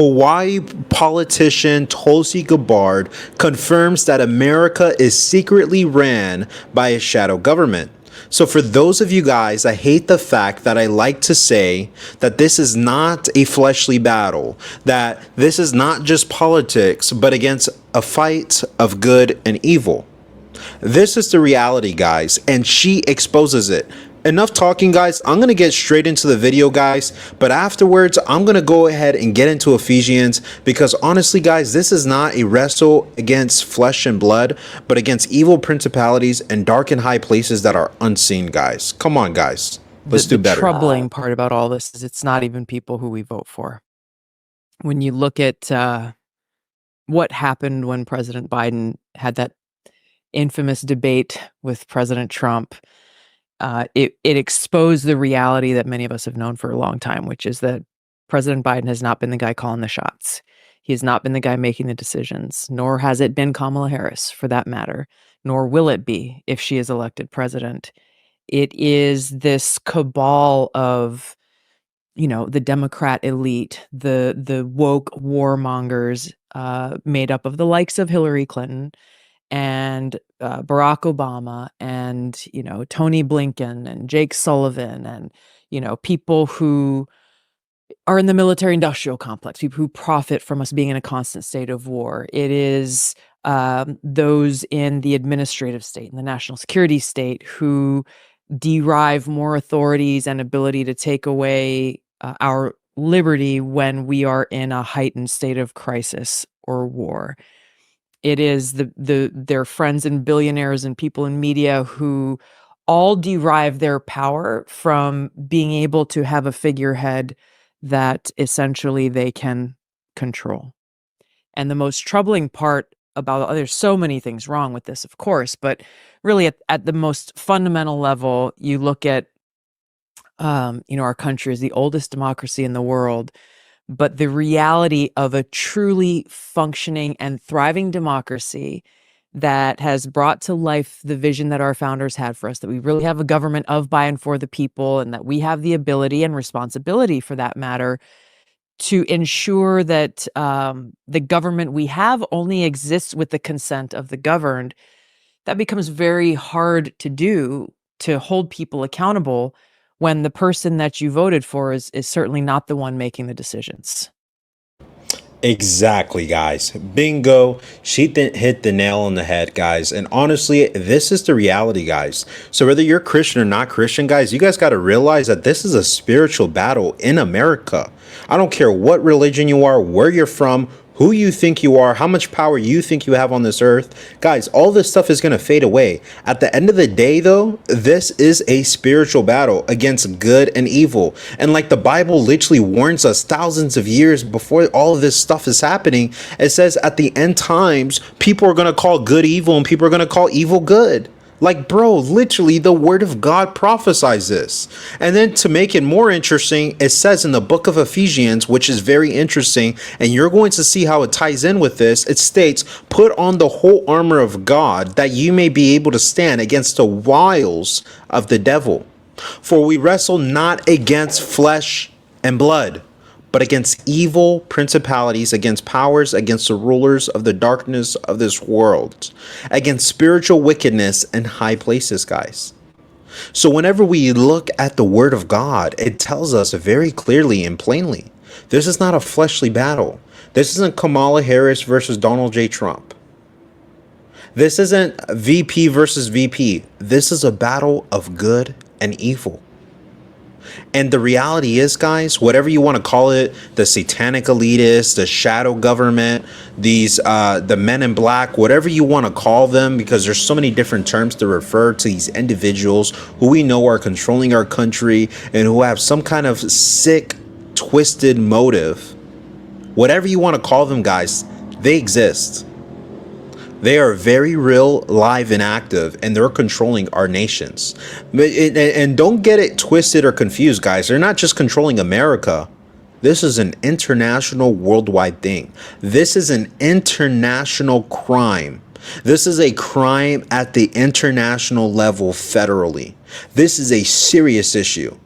Hawaii politician Tulsi Gabbard confirms that America is secretly ran by a shadow government. So for those of you guys, I hate the fact that I like to say that this is not a fleshly battle, that this is not just politics, but against a fight of good and evil. This is the reality, guys, and she exposes it. Enough talking, guys. I'm going to get straight into the video, guys, but afterwards I'm going to go ahead and get into Ephesians, because honestly, guys, this is not a wrestle against flesh and blood, but against evil principalities and dark and high places that are unseen, guys. Come on, guys. Let's do better. The troubling part about all this is it's not even people who we vote for. When you look at what happened when President Biden had that infamous debate with President Trump, it exposed the reality that many of us have known for a long time, which is that President Biden has not been the guy calling the shots. He has not been the guy making the decisions, nor has it been Kamala Harris, for that matter, nor will it be if she is elected president. It is this cabal of, the Democrat elite, the woke warmongers, made up of the likes of Hillary Clinton and Barack Obama and, Tony Blinken and Jake Sullivan and, people who are in the military industrial complex, people who profit from us being in a constant state of war. It is those in the administrative state and the national security state who derive more authorities and ability to take away our liberty when we are in a heightened state of crisis or war. It is their friends and billionaires and people in media who all derive their power from being able to have a figurehead that essentially they can control. And the most troubling part about, there's so many things wrong with this, of course, but really at the most fundamental level, you look at, our country is the oldest democracy in the world, but the reality of a truly functioning and thriving democracy that has brought to life the vision that our founders had for us, that we really have a government of, by, and for the people, and that we have the ability and responsibility, for that matter, to ensure that the government we have only exists with the consent of the governed. That becomes very hard to do, to hold people accountable when the person that you voted for is certainly not the one making the decisions. Exactly, guys. Bingo. She hit the nail on the head, guys. And honestly, this is the reality, guys. So whether you're Christian or not Christian, guys, you guys got to realize that this is a spiritual battle in America. I don't care what religion you are, where you're from, who you think you are, how much power you think you have on this earth. Guys, all this stuff is going to fade away. At the end of the day, though, this is a spiritual battle against good and evil. And like the Bible literally warns us thousands of years before all of this stuff is happening, it says at the end times, people are going to call good evil and people are going to call evil good. Like, bro, literally the word of God prophesies this. And then to make it more interesting, it says in the book of Ephesians, which is very interesting, and you're going to see how it ties in with this. It states, put on the whole armor of God that you may be able to stand against the wiles of the devil. For we wrestle not against flesh and blood, but against evil principalities, against powers, against the rulers of the darkness of this world, against spiritual wickedness in high places, guys. So whenever we look at the word of God, it tells us very clearly and plainly, this is not a fleshly battle. This isn't Kamala Harris versus Donald J. Trump. This isn't VP versus VP. This is a battle of good and evil. And the reality is, guys, whatever you want to call it, the satanic elitists, the shadow government, the men in black, whatever you want to call them, because there's so many different terms to refer to these individuals who we know are controlling our country and who have some kind of sick, twisted motive. Whatever you want to call them, guys, they exist. They are very real, live, and active, and they're controlling our nations. And don't get it twisted or confused, guys. They're not just controlling America. This is an international, worldwide thing. This is an international crime. This is a crime at the international level federally. This is a serious issue.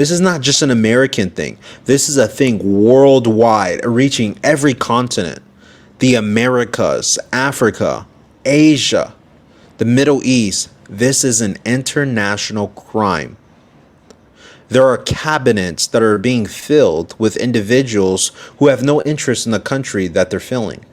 This is not just an American thing. This is a thing worldwide, reaching every continent. The Americas, Africa, Asia, the Middle East. This is an international crime. There are cabinets that are being filled with individuals who have no interest in the country that they're filling.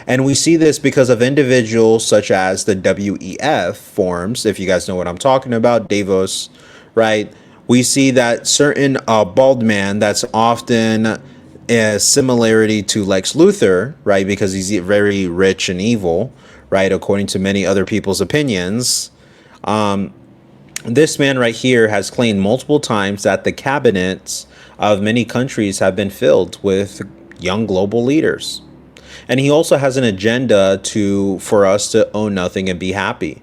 And we see this because of individuals such as the WEF forums, if you guys know what I'm talking about, Davos, right? We see that certain bald man that's often a similarity to Lex Luthor, right? Because he's very rich and evil, right? According to many other people's opinions. This man right here has claimed multiple times that the cabinets of many countries have been filled with young global leaders. And he also has an agenda for us to own nothing and be happy.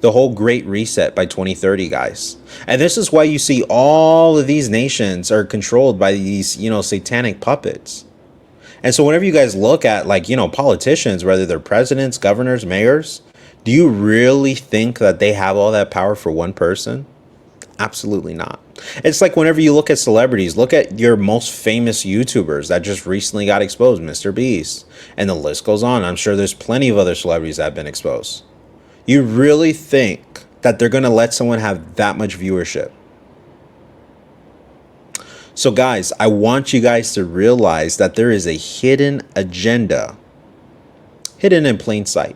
The whole Great Reset by 2030, guys. And this is why you see all of these nations are controlled by these, satanic puppets. And so whenever you guys look at politicians, whether they're presidents, governors, mayors, do you really think that they have all that power for one person? Absolutely not. It's like whenever you look at celebrities, look at your most famous YouTubers that just recently got exposed, Mr. Beast, and the list goes on. I'm sure there's plenty of other celebrities that have been exposed. You really think that they're going to let someone have that much viewership? So guys, I want you guys to realize that there is a hidden agenda, hidden in plain sight.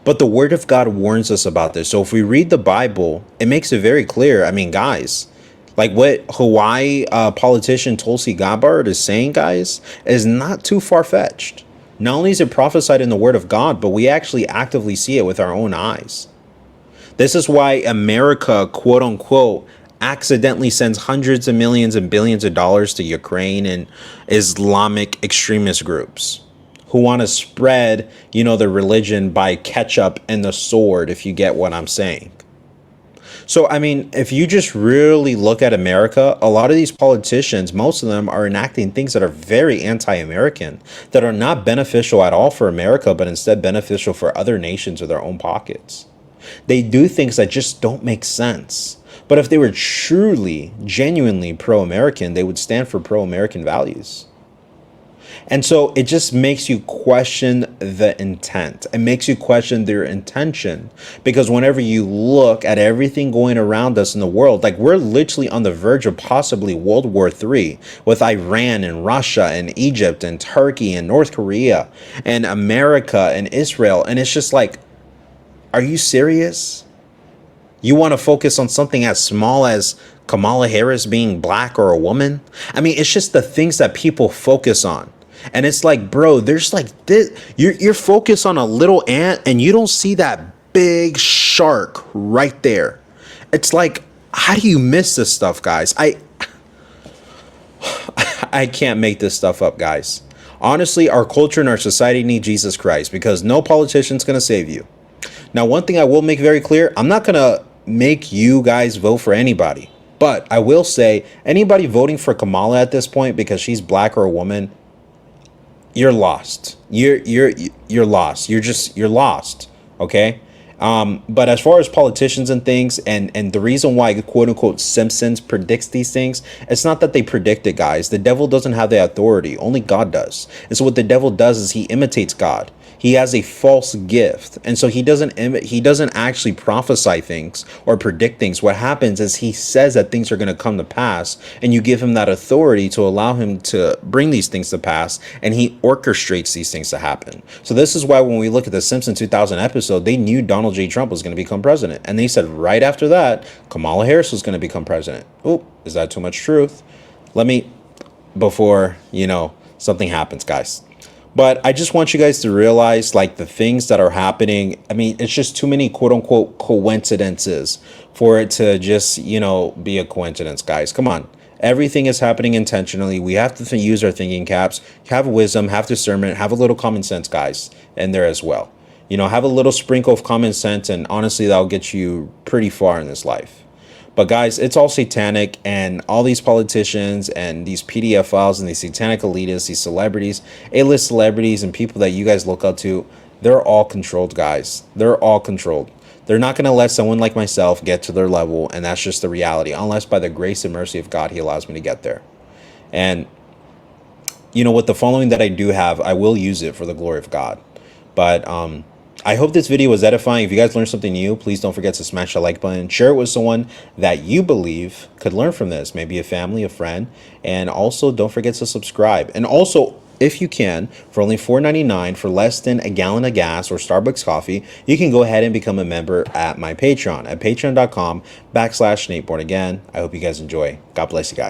But the word of God warns us about this. So if we read the Bible, it makes it very clear. I mean, guys, like what Hawaii politician Tulsi Gabbard is saying, guys, is not too far-fetched. Not only is it prophesied in the word of God, but we actually actively see it with our own eyes. This is why America, quote unquote, accidentally sends hundreds of millions and billions of dollars to Ukraine and Islamic extremist groups who want to spread, the religion by ketchup and the sword, if you get what I'm saying. So, I mean, if you just really look at America, a lot of these politicians, most of them are enacting things that are very anti-American, that are not beneficial at all for America, but instead beneficial for other nations or their own pockets. They do things that just don't make sense. But if they were truly, genuinely pro-American, they would stand for pro-American values. And so it just makes you question the intent. It makes you question their intention. Because whenever you look at everything going around us in the world, like we're literally on the verge of possibly World War III with Iran and Russia and Egypt and Turkey and North Korea and America and Israel. And it's just like, are you serious? You want to focus on something as small as Kamala Harris being black or a woman? I mean, it's just the things that people focus on. And it's like, bro, there's like this. You're focused on a little ant and you don't see that big shark right there. It's like, how do you miss this stuff, guys? I can't make this stuff up, guys. Honestly, our culture and our society need Jesus Christ because no politician's going to save you. Now, one thing I will make very clear, I'm not going to make you guys vote for anybody. But I will say anybody voting for Kamala at this point because she's black or a woman, you're lost. You're lost. You're lost. Okay. But as far as politicians and things, and the reason why quote unquote Simpsons predicts these things, it's not that they predict it, guys. The devil doesn't have the authority. Only God does. And so what the devil does is he imitates God. He has a false gift. And so he doesn't actually prophesy things or predict things. What happens is he says that things are going to come to pass, and you give him that authority to allow him to bring these things to pass, and he orchestrates these things to happen. So this is why when we look at the Simpsons 2000 episode, they knew Donald J. Trump was going to become president. And they said right after that, Kamala Harris was going to become president. Oh, is that too much truth? Before, something happens, guys. But I just want you guys to realize, like, the things that are happening. I mean, it's just too many quote unquote coincidences for it to just, be a coincidence, guys. Come on. Everything is happening intentionally. We have to use our thinking caps, have wisdom, have discernment, have a little common sense, guys, in there as well. Have a little sprinkle of common sense, and honestly, that'll get you pretty far in this life. But guys, it's all satanic, and all these politicians and these PDF files and these satanic elitists, these celebrities, A-list celebrities and people that you guys look up to, they're all controlled, guys. They're all controlled. They're not going to let someone like myself get to their level, and that's just the reality, unless by the grace and mercy of God, he allows me to get there. And, you know, with the following that I do have, I will use it for the glory of God. But I hope this video was edifying. If you guys learned something new, please don't forget to smash the like button. Share it with someone that you believe could learn from this, maybe a family, a friend. And also, don't forget to subscribe. And also, if you can, for only $4.99, for less than a gallon of gas or Starbucks coffee, you can go ahead and become a member at my Patreon at patreon.com/NateBornAgain. I hope you guys enjoy. God bless you guys.